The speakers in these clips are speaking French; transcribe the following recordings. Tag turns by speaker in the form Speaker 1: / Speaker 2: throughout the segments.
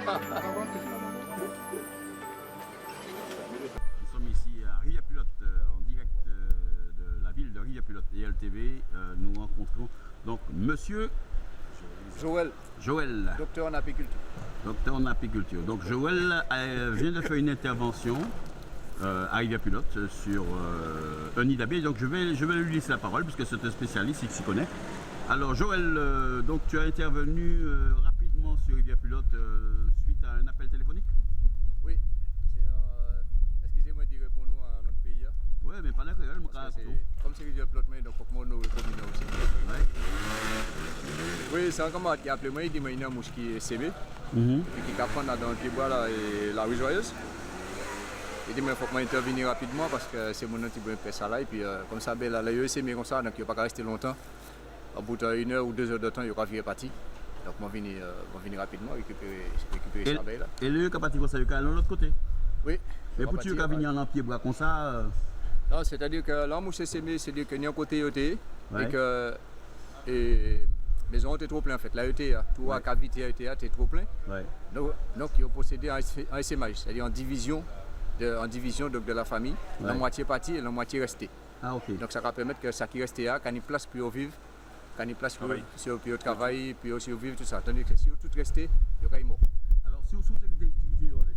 Speaker 1: Nous sommes ici à Rivière-Pilote, en direct de la ville de Rivière-Pilote et LTV. Nous rencontrons donc Monsieur Joël,
Speaker 2: docteur en apiculture.
Speaker 1: docteur en apiculture. Donc Joël vient de faire une intervention à Rivière-Pilote sur un nid d'abeilles. Donc je vais lui laisser la parole puisque c'est un spécialiste, il s'y connaît. Alors Joël, donc tu as intervenu rapidement sur Rivière-Pilote suite à un appel téléphonique?
Speaker 2: Oui, excusez-moi de répondre en langue pays.
Speaker 1: Oui, mais pas d'accord,
Speaker 2: comme c'est Rivière-Pilote, donc il faut que nous combinons aussi.
Speaker 1: Ouais.
Speaker 2: Oui, c'est un camarade qui a appelé moi, il dit qu'il y a une mouche qui est sémée, et qui a pris dans le pied bois là, et la rue Joyeuse. Il dit qu'il faut que je intervenir rapidement parce que c'est mon petit peu près ça là, et puis comme ça, ben, là, il est sémé comme ça, donc il ne va pas rester longtemps. Au bout d'une heure ou 2 heures de temps, il va virer parti. Donc je vais venir rapidement récupérer ça là.
Speaker 1: Et le capati comme ça, il est de l'autre côté?
Speaker 2: Oui.
Speaker 1: Mais pour tu venir en pied bois comme ça
Speaker 2: non, c'est-à-dire que la mouche est sémée, c'est-à-dire qu'il y a un côté ET
Speaker 1: ouais.
Speaker 2: Et que la maison est trop plein en fait. La ET, tout la cavité ET est trop plein.
Speaker 1: Ouais.
Speaker 2: Donc ils ont procédé à un essaimage, c'est-à-dire en division de la famille,
Speaker 1: ouais.
Speaker 2: La moitié partie et la moitié restée.
Speaker 1: Ah, ok.
Speaker 2: Donc ça va permettre que ça qui reste là, qu'il y ait place pour vivre, qu'il y ait place pour travailler, puis aussi vivre, tout ça. Tandis que si tout resté, il y aura mort.
Speaker 1: Alors si vous souhaitez que les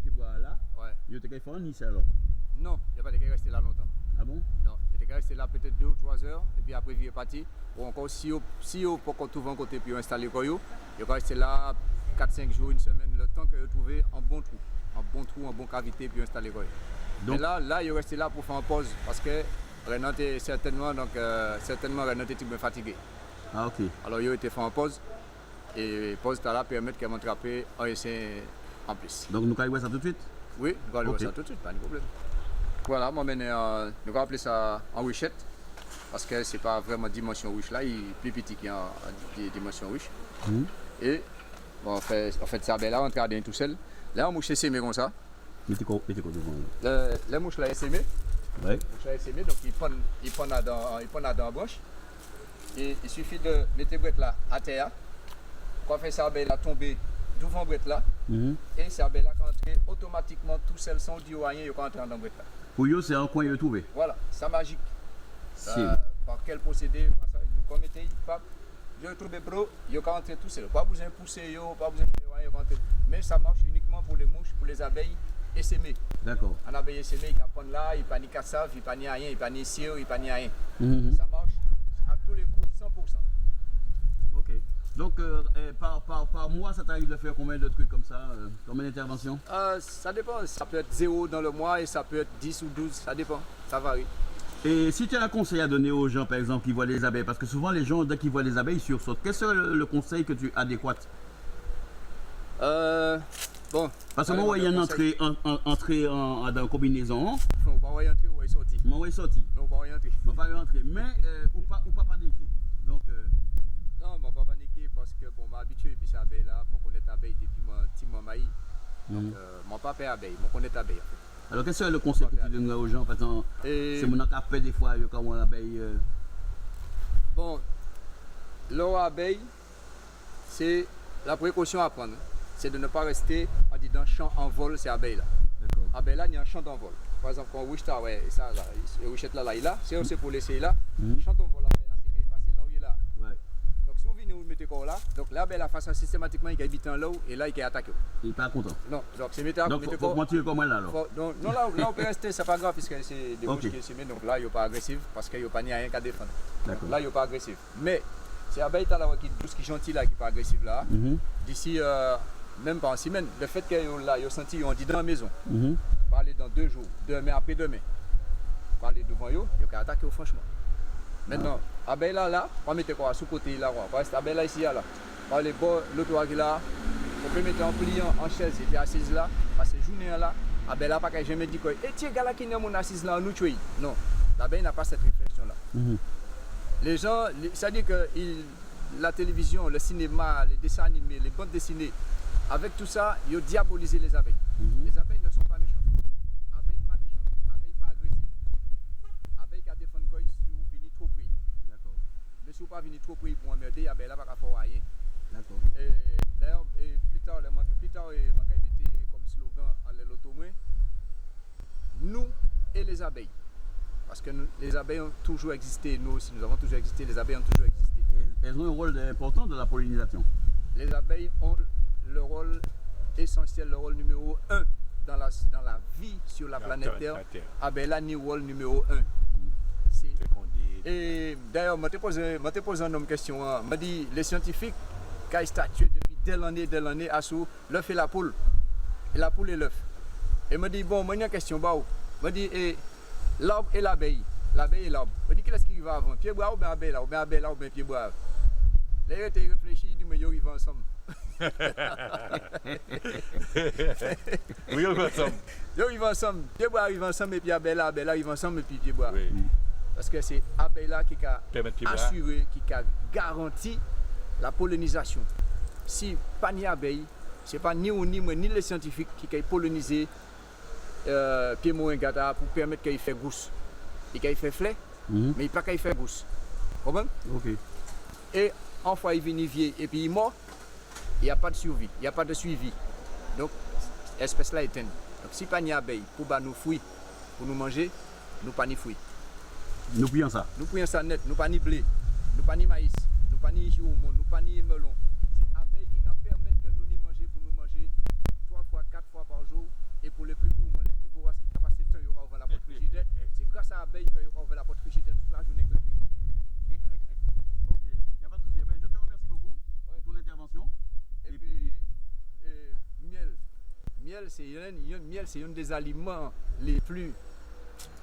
Speaker 1: pieds bois là,
Speaker 2: ouais.
Speaker 1: il y a des fois ici alors?
Speaker 2: Non, il n'y a pas de cas rester là longtemps.
Speaker 1: Ah bon?
Speaker 2: Non, il était resté là peut-être 2 ou 3 heures et puis après il est parti. Ou encore si on peut trouver un côté puis installer quoi, il va rester là 4-5 jours, une semaine, le temps que vous trouvez un bon trou, en bonne cavité puis installer quoi. Donc là il est resté là pour faire une pause parce que Renan est certainement Renan était bien fatigué.
Speaker 1: Ah, ok.
Speaker 2: Alors il a été fait en pause et pause là permet qu'elle m'attraper un essai en plus.
Speaker 1: Donc nous allons voir ça tout de suite?
Speaker 2: Oui, nous allons voir ça tout de suite, pas de problème. Voilà, moi nous allons appeler ça en wichette parce que c'est pas vraiment dimension wish là, il est plus petit qu'en dimension wish. Et bon, on fait ça ben là, on travaille tout seul. Là, on mouche est sémé comme ça. La mouche là est sémée.
Speaker 1: Ouais.
Speaker 2: La mouche là est sémée, donc il prend dans la branche. Et il suffit de mettre brette là à terre. Quand on fait ça, ben là tomber devant brette là. Et ça ben là quand entrer automatiquement tout seul sans dire rien, il va entrer dans brette là.
Speaker 1: Pour eux, c'est un coin de trouver.
Speaker 2: Voilà, c'est magique. Par quel procédé, comme était, je trouve pro, il va entrer tout seul. Pas besoin de pousser, pas besoin de rien, mais ça marche uniquement pour les mouches, pour les abeilles essaimées.
Speaker 1: D'accord.
Speaker 2: Un abeille essaimée, il prend là, il n'y a pas ni cassave, il n'y a pas ni rien, il n'y a pas ni cire, il n'y a pas ni rien. Ça marche à tous les coups, 100%.
Speaker 1: Ok. Donc par mois, ça t'arrive de faire combien de trucs comme ça, combien d'interventions?
Speaker 2: Ça dépend, ça peut être 0 dans le mois et ça peut être 10 ou 12, ça dépend, ça varie.
Speaker 1: Et si tu as un conseil à donner aux gens, par exemple, qui voient les abeilles, parce que souvent les gens, dès qu'ils voient les abeilles, ils sursautent. Quel serait le conseil que tu adéquat?
Speaker 2: Bon.
Speaker 1: Parce que moi, il y a une entrée dans une combinaison.
Speaker 2: On va pas entrer ou sortir.
Speaker 1: Moi, il est sorti.
Speaker 2: Non, on va pas entrer.
Speaker 1: On va pas entrer, mais ou pas paniquer. Donc.
Speaker 2: Non, je ne vais pas paniquer parce que bon, je m'habitue à ces abeilles là. Je connais les abeilles depuis mon petit moment. Donc, je ne vais pas faire abeilles, je connais les abeilles.
Speaker 1: Alors, quel serait le conseil que tu donnerais aux gens? Parce que c'est mon appel des fois, quand on a l'abeille.
Speaker 2: Bon, l'eau abeille, c'est la précaution à prendre. C'est de ne pas rester en disant champ en vol, c'est abeille là.
Speaker 1: D'accord.
Speaker 2: Abeille là, il y a un champ d'envol. Par exemple, quand on wish là, ouais, ça là, le wish là, c'est pour laisser là. Champ d'envol abeille là, c'est qu'il est passé là où il est là.
Speaker 1: Ouais.
Speaker 2: Donc si vous venez vous mettez quoi là, donc l'abeille là face systématiquement il habite en l'eau et là il est attaqué.
Speaker 1: Il n'est pas content.
Speaker 2: Non, donc c'est mettre.
Speaker 1: Donc faut continuer comme là alors.
Speaker 2: Non, là on peut rester, c'est pas grave puisque c'est des mouches qui sont semées, donc là il n'est pas agressif parce qu'il n'y a pas ni rien qu'à défendre. Donc, là il n'est pas agressif. Mais c'est l'abeille là qui est gentil là qui n'est pas agressif là. D'ici même pas en semaine, le fait qu'ils ont senti, ils ont dit dans la maison, parler dans 2 jours, demain après demain, parler devant eux, ils ont attaqué franchement. Maintenant, l'abeille là, on va mettre quoi sous côté là, on va rester l'abeille là ici là, parler bon, l'autre qui là, on peut mettre en pliant en chaise et puis assise là, parce que journée là, l'abeille là pas qu'elle jamais dit quoi, et tiens gars là qui n'est mon assise là, nous tuer. Non, l'abeille n'a pas cette réflexion là. Les gens, c'est-à-dire que la télévision, le cinéma, les dessins animés, les bandes dessinées, avec tout ça, ils ont diabolisé les abeilles. Les abeilles ne sont pas méchantes. Abeilles pas méchantes, abeilles pas agressives. Abeilles qui défendent quoi si vous venez trop près. D'accord. Mais si vous pas venir trop près pour emmerder, abeilles là pas faire rien.
Speaker 1: D'accord.
Speaker 2: D'ailleurs, plus tard, il m'a les abeilles. Parce que les abeilles ont toujours existé, nous aussi, nous avons toujours existé, les abeilles ont toujours existé.
Speaker 1: Et elles ont un rôle important dans la pollinisation.
Speaker 2: Les abeilles ont le rôle essentiel, le rôle numéro 1 dans la vie sur la planète Terre. Abeille là, ni rôle numéro 1. Et d'ailleurs, je te pose une question. Je dis, les scientifiques, qui ont statué depuis des années, à sous l'œuf et la poule. Et la poule et l'œuf. Et je me dis, bon, moi, il y a une question. Je dis, l'arbre et l'abeille. L'abeille et l'arbre. Je dis, qu'est-ce qui va avant? Pied bois ou bien abeille là? Ou bien abeille là ou bien pied bois? Là, il réfléchit, il dit, mais ils vont ensemble.
Speaker 3: Oui, ils vont ensemble.
Speaker 2: Ils vont ensemble. Pied bois arrive ensemble et puis abeille là arrive ensemble et puis pied bois.
Speaker 3: Oui.
Speaker 2: Parce que c'est abeille là qui a assuré, qui a garanti la pollinisation. Si pas ni abeille, c'est pas ni moi ni les scientifiques qui ont pollinisé pied moringata pour permettre qu'il fait gousse. Et qu'il fait fleur, mais il pas qu'il fait gousse. Comprends?
Speaker 1: Ok.
Speaker 2: Et une fois il vient vieux et puis il mort, il n'y a pas de survie, il n'y a pas de suivi. Donc l'espèce là est éteinte. Donc si pas ni abeille pour nous fruits, pour nous manger, nous pas ni fruits.
Speaker 1: Nous prions ça.
Speaker 2: Nous prions ça net, nous pas ni blé, nous pas ni maïs, nous pas ni chiromon, nous pas ni melon. C'est l'abeille qui va permettre que nous n'y manger pour nous manger 3 fois, 4 fois par jour. Et pour les plus gourmands, les plus voraces qui capacité de temps, il y aura ouvert la porte frigidaire. C'est grâce à l'abeille qu'il y aura ouvert la porte frigidaire toute la journée.
Speaker 1: Ok, il n'y a pas de souci. Je te remercie beaucoup pour ton intervention.
Speaker 2: Et puis, miel. Miel, c'est un des aliments les plus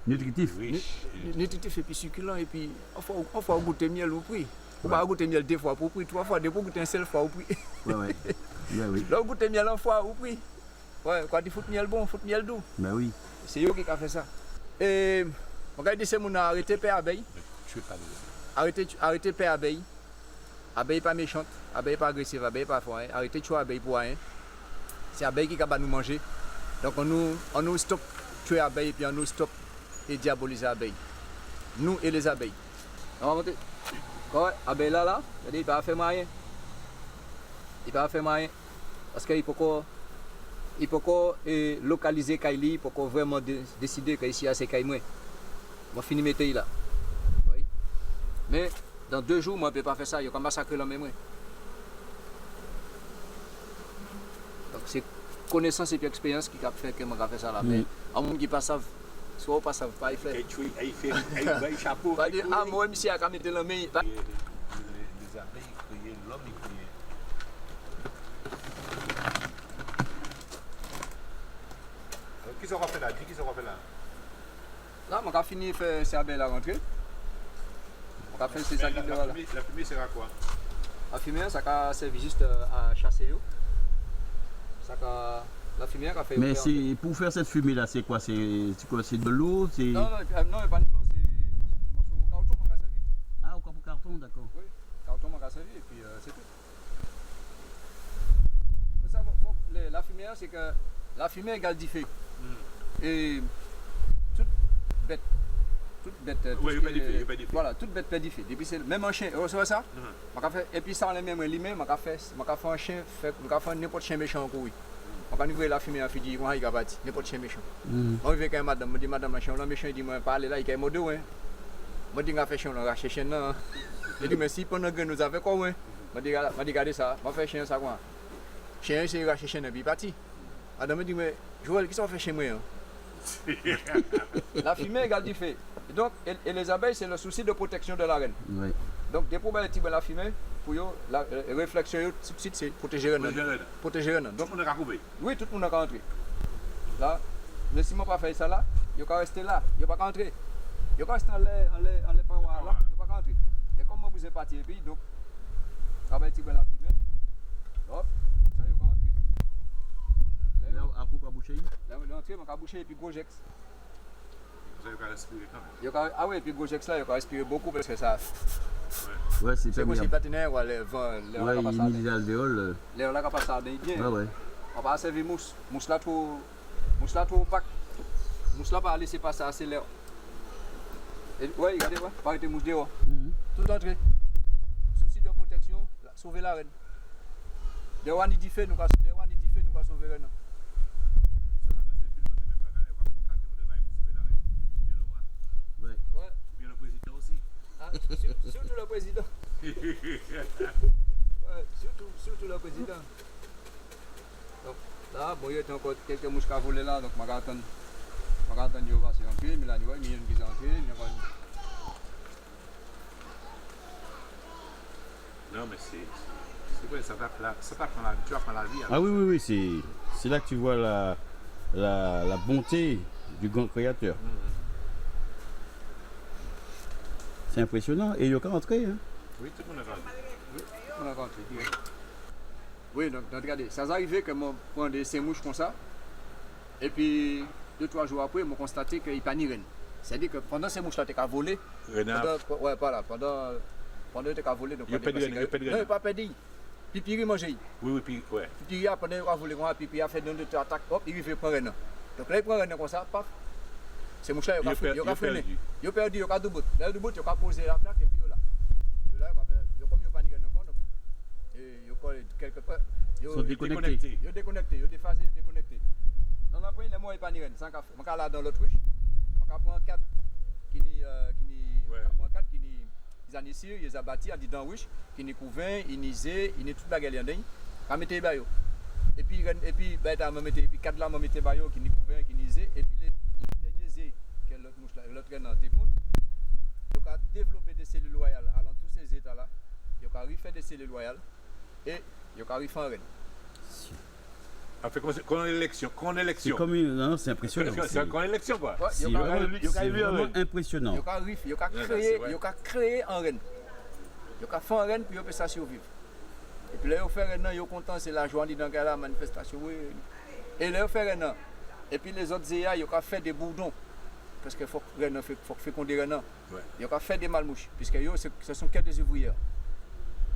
Speaker 1: Nutritif.
Speaker 2: nutritifs et puis succulents. Et puis, on faut goûter miel au prix. On va goûter miel 2 fois pour prix, 3 fois, pour goûter un seul fois au prix.
Speaker 1: Ouais. Oui.
Speaker 2: Là, on goûte miel une fois au prix. Ouais, quand il faut miel bon, il faut miel doux.
Speaker 1: Ben oui.
Speaker 2: C'est eux qui ont fait ça. Et regarde, c'est mon arrêté père abeille.
Speaker 3: Je ne sais pas.
Speaker 2: Arrêtez père abeille. Abeille pas méchante, abeille pas agressive, abeille pas foin. Arrêtez de tuer abeille pour rien. C'est abeille qui va nous manger. Donc on nous stoppe tuer abeille et puis on nous stoppe et diaboliser abeille. Nous et les abeilles. On va monter. Quand abeille là, il ne va pas faire rien. Il ne va pas faire rien. Parce qu'il peut localiser Kaili pour vraiment décider que ici c'est Kaili. Je vais finir mes là. Oui. Mais dans 2 jours, moi je ne peux pas faire ça. Il y a massacrer l'homme. Donc c'est connaissance et puis expérience qui a fait que je vais faire ça là. Mais à monde qui ne savent pas, soit pas savent pas, il fait.
Speaker 3: Il fait chapeau.
Speaker 2: Ah, moi aussi, à mettre la main.
Speaker 3: Les abeilles créent l'homme, ils créent. Qui s'en fait là? Qui s'en fait là?
Speaker 2: Là, on va finir de faire ces abeilles à rentrer. On va faire ces abeilles là.
Speaker 3: La fumée sert à quoi?
Speaker 2: La fumée, ça va servir juste à chasser. La fumée, ça fait.
Speaker 1: Mais pour faire cette fumée là, c'est quoi? C'est de l'eau?
Speaker 2: Non, il n'y a pas de l'eau, c'est au carton qu'on va servir.
Speaker 1: Ah, au carton, d'accord.
Speaker 2: Oui, carton qu'on va servir et puis c'est tout. La fumée, c'est que la fumée égale du feu. Et toute bête, voilà, toute bête perd du feu. Depuis c'est même un chien, vous savez ça? Et puis ça on les met lui-même, on fait un chien, on fait n'importe chien méchant courir. On va ouvrir la fumée en dit moi il va battre n'importe chien méchant. Moi je vais quand madame, me dit madame la chien, le méchant dit moi parler là, il est mode ouais. Moi dis on va faire chien, on va chercher chien là. Il dit mais si pendant que nous avons quoi ouais. Moi dis regardez ça, moi faire chien ça quoi. Chien c'est racheter chien et puis parti. Madame me dit mais Joël, qu'est-ce qu'on fait chez moi? La fumée égale du feu. Et les abeilles, c'est le souci de protection de la reine.
Speaker 1: Oui.
Speaker 2: Donc, dès pour mettre la fumée, pour la réflexion, tout de suite, c'est protéger la reine. Protéger la reine. Donc,
Speaker 3: tout le monde a coupé.
Speaker 2: Oui, tout le monde a rentré. Là, mais si moi pas fait ça là, il va rester là, il va pas rentrer. Il va rester en l'air parois là, il va pas rentrer. Et comme moi, vous êtes parti, et puis, donc, abeille, la fumée, hop, ça, il va rentrer.
Speaker 1: À pourquoi boucher?
Speaker 2: L'entrée, on va boucher et puis Gojex.
Speaker 3: Vous avez qu'à respirer quand même.
Speaker 2: Ah oui, et puis Gojex là, il va respirer beaucoup parce que ça.
Speaker 1: Ouais, c'est
Speaker 2: comme si patinaire ou les vents.
Speaker 1: Ouais, il mise les alvéoles.
Speaker 2: L'air là, pas ça bien.
Speaker 1: Ouais.
Speaker 2: On va servir mousse. Mousse là, trop opaque. Mousse là, pas laisser passer assez l'air. Oui, regardez, pas arrêter mousse dehors. Tout entrée. Souci de protection, sauver la reine. Des gens qui disent nous va sauver la reine. Surtout le président. Ouais, surtout le président. Donc là, bon, il y a encore quelques mouches qui ont volé là, donc je vais attendre. Je vais attendre qu'ils vont passer en pied, mais là, il y a une qui sont en pied.
Speaker 3: Non, mais c'est vrai, ça t'apprend la vie, tu apprends la vie.
Speaker 1: Ah oui, oui, oui, c'est là que tu vois la bonté du grand créateur. C'est impressionnant. Et il y a qu'à rentrer. Hein.
Speaker 3: Oui, tout le monde est rentré.
Speaker 2: Oui, on a rentré direct. Oui, donc regardez, ça arrivait que je prends ces mouches comme ça, et puis 2-3 jours après, je constaté qu'il n'y a pas ni reine. C'est-à-dire que pendant ces mouches-là, tu as volé. Ouais, pas là, pendant tu as volé. Donc,
Speaker 3: il n'y a pas de reine.
Speaker 2: Non, il n'y a pas perdu. Pipi, manger.
Speaker 3: Oui, puis, ouais.
Speaker 2: Pipi, pendant tu as volé, Pipi a fait 2 attaques, hop, il fait prendre reine. Donc là, il prend reine comme ça, paf. Ces mouches-là, il a freiné. Il a perdu, il a debout. Là, debout, il a posé la plaque et puis là. Là, comme il n'y a pas ni reine encore, et quelque part.
Speaker 1: Ils sont déconnectés.
Speaker 2: Ils sont déconnectés, ils sont déphasés, déconnectés. Dans la poigne, les mots, il n'y a pas ni reine. Je vais là dans l'autre ruche. Je vais prendre 4 qui ils ont ici, ils ont bâti, ils ont dit dans ruche, qui ont couvert, ils ont nisé, ils ont tout bagage en ligne. Ils ont mis les baillots. Et puis, ben, ils ont mis 4 là, ils ont mis les baillots qui ont couvert, qui ont nisé. Et puis, les derniers que l'autre mouche, l'autre reine dans tépoun, ils ont développé des cellules loyales allant tous ces états-là. Ils ont refait des cellules loyales et ils ont refait en reine.
Speaker 3: Fait qu'on élection.
Speaker 1: C'est comme une. Non, c'est impressionnant.
Speaker 3: C'est qu'on élection quoi.
Speaker 1: Ouais, c'est vraiment impressionnant.
Speaker 2: Ils ont créé en reine. Ils ont fait en reine puis ils ont fait ça survivre. Et puis là, ils ont fait reine, ils sont contents, c'est la joie dans la manifestation. Et là, ils ont fait reine. Et puis les autres EA, ils ont fait des bourdons. Parce qu'il faut féconder reine. Ils ont fait des malmouches. Puisque ce sont que des ouvriers.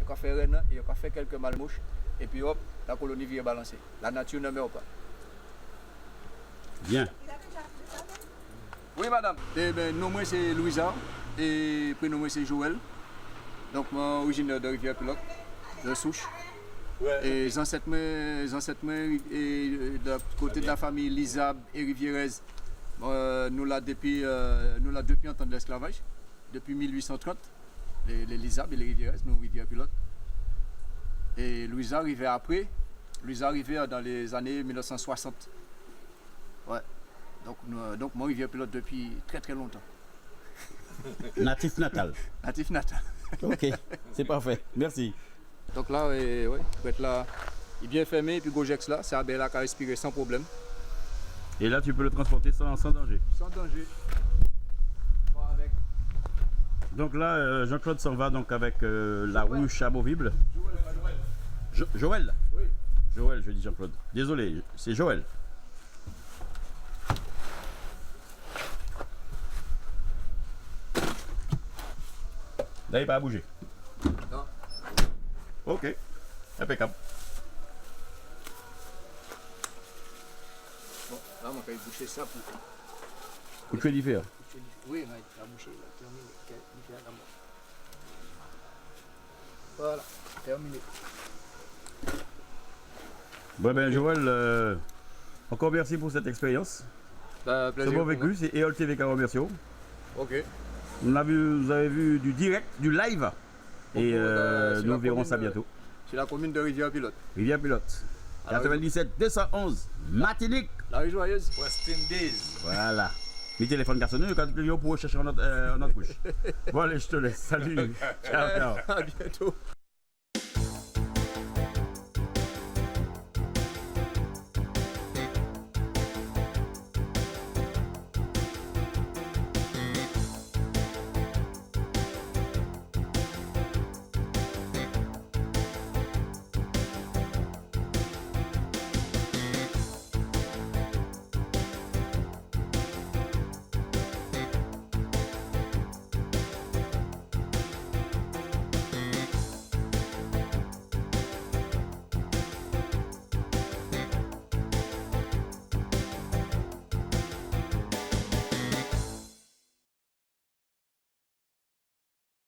Speaker 2: Ils ont fait reine et ils ont fait quelques malmouches. Et puis hop, la colonie vient balancer. La nature ne meurt pas.
Speaker 1: Bien.
Speaker 2: Oui, madame. Eh bien, nom moi c'est Louisa et prénom moi c'est Joël. Donc, moi, originaire de Rivière-Pilote, de souche. Ouais. Et les ancêtres, et de côté de la famille Lisab et Rivierez, nous là depuis en temps de l'esclavage, depuis 1830. Les Lisab et les Rivierez, nous Rivière-Pilote. Et Louisa arrivait après. Louisa arrivait dans les années 1960. Ouais. Donc moi, Rivière-Pilote depuis très très longtemps.
Speaker 1: Natif natal.
Speaker 2: Natif natal.
Speaker 1: Ok, c'est parfait. Merci.
Speaker 2: Donc là, ouais, peut être là, il est bien fermé, et puis Gojex là, c'est un bel lac à respirer sans problème.
Speaker 1: Et là, tu peux le transporter sans danger.
Speaker 2: Sans danger. Bon, avec.
Speaker 1: Donc là, Jean-Claude s'en va donc avec la ruche amovible. Joël.
Speaker 2: Oui.
Speaker 1: Joël, je dis Jean-Claude. Désolé, c'est Joël. Là, il va bouger.
Speaker 2: Non.
Speaker 1: Ok, impeccable.
Speaker 2: Bon, là, on va boucher ça pour.
Speaker 1: Pour tuer l'hiver.
Speaker 2: Oui, on va boucher, là, terminé. Voilà, terminé.
Speaker 1: Bon, ben Joël, encore merci pour cette expérience.
Speaker 2: C'est
Speaker 1: bon vécu, c'est EOL TV qui remercie.
Speaker 2: Ok.
Speaker 1: Vous avez vu du direct, du live. Et nous verrons ça bientôt.
Speaker 2: C'est la commune de Rivière-Pilote.
Speaker 1: Rivière-Pilote. 97 211, Martinique.
Speaker 2: La rue joyeuse.
Speaker 3: West Indies.
Speaker 1: Voilà. Les téléphones garçonneux, quand tu pour chercher notre bouche. Bon, allez, je te laisse. Salut. Ciao, ciao.
Speaker 2: À bientôt.